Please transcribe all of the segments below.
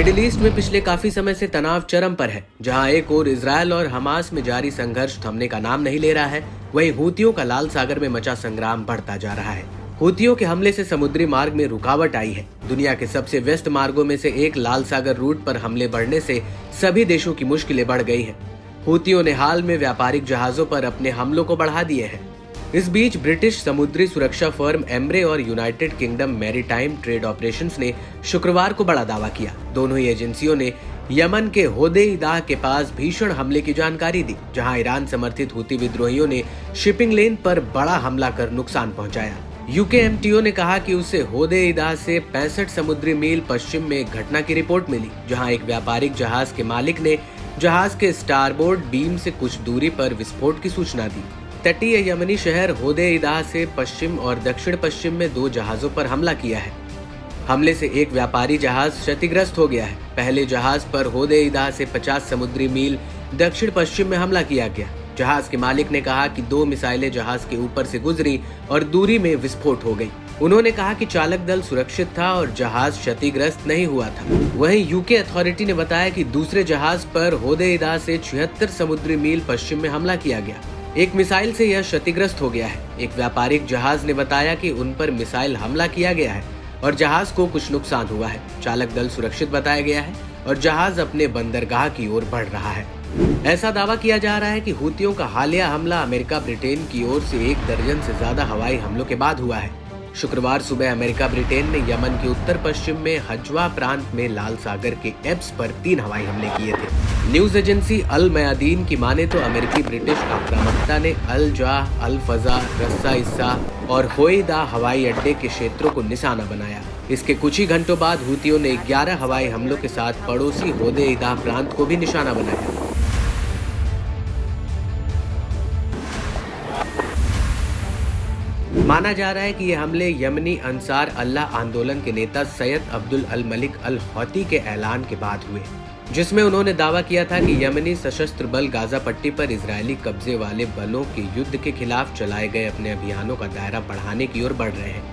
Middle east में पिछले काफी समय से तनाव चरम पर है। जहां एक ओर इजरायल और हमास में जारी संघर्ष थमने का नाम नहीं ले रहा है, वहीं हूतियों का लाल सागर में मचा संग्राम बढ़ता जा रहा है। हूतियों के हमले से समुद्री मार्ग में रुकावट आई है। दुनिया के सबसे व्यस्त मार्गों में से एक लाल सागर रूट पर हमले बढ़ने से सभी देशों की मुश्किलें बढ़ गई हैं। हूतियों ने हाल में व्यापारिक जहाजों पर अपने हमलों को बढ़ा दिए हैं। इस बीच ब्रिटिश समुद्री सुरक्षा फर्म एम्ब्रे और United kingdom maritime trade operations ने शुक्रवार को बड़ा दावा किया। दोनों ही एजेंसियों ने यमन के होदेइदाह के पास भीषण हमले की जानकारी दी, जहां ईरान समर्थित हूती विद्रोहियों ने शिपिंग लेन पर बड़ा हमला कर नुकसान पहुंचाया। यूकेएमटीओ ने कहा कि उसे होदेइदाह से 65 समुद्री मील पश्चिम में एक घटना की रिपोर्ट मिली, जहां एक व्यापारिक जहाज के मालिक ने जहाज के स्टारबोर्ड बीम से कुछ दूरी पर विस्फोट की सूचना दी। तटीय यमनी शहर होदेइदाह से पश्चिम और दक्षिण पश्चिम में 2 जहाजों पर हमला किया है। हमले से एक व्यापारी जहाज क्षतिग्रस्त हो गया है। पहले जहाज पर होदेइदाह से 50 समुद्री मील दक्षिण पश्चिम में हमला किया गया। जहाज के मालिक ने कहा कि 2 मिसाइलें जहाज के ऊपर से गुजरी और दूरी में विस्फोट हो गई। उन्होंने कहा कि चालक दल सुरक्षित था और जहाज क्षतिग्रस्त नहीं हुआ था। वहीं यूके अथॉरिटी ने बताया कि दूसरे जहाज पर होदेइदाह से 76 समुद्री मील पश्चिम में हमला किया गया। एक मिसाइल से यह क्षतिग्रस्त हो गया है। एक व्यापारिक जहाज ने बताया कि उन पर मिसाइल हमला किया गया है और जहाज को कुछ नुकसान हुआ है। चालक दल सुरक्षित बताया गया है और जहाज अपने बंदरगाह की ओर बढ़ रहा है। ऐसा दावा किया जा रहा है कि हूतियों का हालिया हमला अमेरिका ब्रिटेन की ओर से 1 दर्जन से ज्यादा हवाई हमलों के बाद हुआ है। शुक्रवार सुबह अमेरिका ब्रिटेन ने यमन के उत्तर पश्चिम में हजवा प्रांत में लाल सागर के एब्स पर 3 हवाई हमले किए थे। न्यूज एजेंसी अल मयादीन की माने तो अमेरिकी ब्रिटिश आक्रामकता ने अल जाह, अल फजा, रस्सा इस्सा और होइदा हवाई अड्डे के क्षेत्रों को निशाना बनाया। इसके कुछ ही घंटों बाद हूतियों ने 11 हवाई हमलों के साथ पड़ोसी होदेइदाह प्रांत को भी निशाना बनाया। माना जा रहा है कि ये हमले यमनी अंसार अल्लाह आंदोलन के नेता सैयद अब्दुल अल मलिक अल हौती के ऐलान के बाद हुए, जिसमें उन्होंने दावा किया था कि यमनी सशस्त्र बल गाजा पट्टी पर इजरायली कब्जे वाले बलों के युद्ध के खिलाफ चलाए गए अपने अभियानों का दायरा बढ़ाने की ओर बढ़ रहे हैं।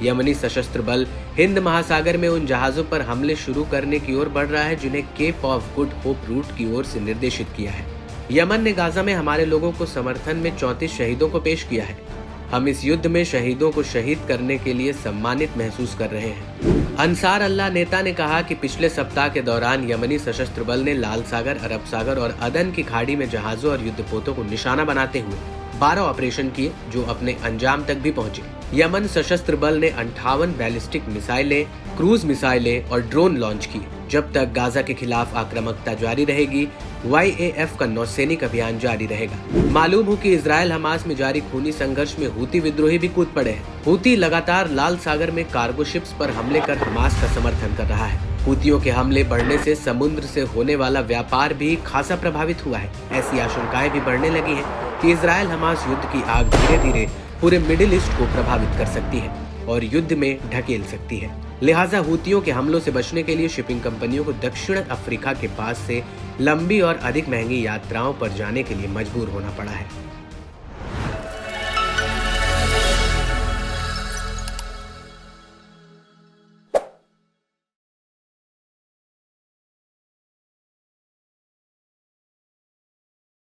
यमनी सशस्त्र बल हिंद महासागर में उन जहाजों पर हमले शुरू करने की ओर बढ़ रहा है जिन्हें Cape of Good Hope route की ओर से निर्देशित किया है। यमन ने गाजा में हमारे लोगों को समर्थन में 34 शहीदों को पेश किया है। हम इस युद्ध में शहीदों को शहीद करने के लिए सम्मानित महसूस कर रहे हैं। अंसार अल्लाह नेता ने कहा कि पिछले सप्ताह के दौरान यमनी सशस्त्र बल ने लाल सागर, अरब सागर और अदन की खाड़ी में जहाजों और युद्धपोतों को निशाना बनाते हुए 12 ऑपरेशन किए, जो अपने अंजाम तक भी पहुंचे। यमन सशस्त्र बल ने 58 बैलिस्टिक मिसाइलें, क्रूज मिसाइलें और ड्रोन लॉन्च किए। जब तक गाजा के खिलाफ आक्रामकता जारी रहेगी, YAF का नौसैनिक अभियान जारी रहेगा। मालूम हो कि इजरायल हमास में जारी खूनी संघर्ष में हूती विद्रोही भी कूद पड़े हैं। हूती लगातार लाल सागर में कार्गो शिप्स पर हमले कर हमास का समर्थन कर रहा है। हूतियों के हमले बढ़ने से समुद्र से होने वाला व्यापार भी खासा प्रभावित हुआ है। ऐसी आशंकाएं भी बढ़ने लगी हैं कि इजरायल हमास युद्ध की आग धीरे धीरे पूरे मिडिल ईस्ट को प्रभावित कर सकती है और युद्ध में ढकेल सकती है। लिहाजा हूतियों के हमलों से बचने के लिए शिपिंग कंपनियों को दक्षिण अफ्रीका के पास से लंबी और अधिक महंगी यात्राओं पर जाने के लिए मजबूर होना पड़ा है।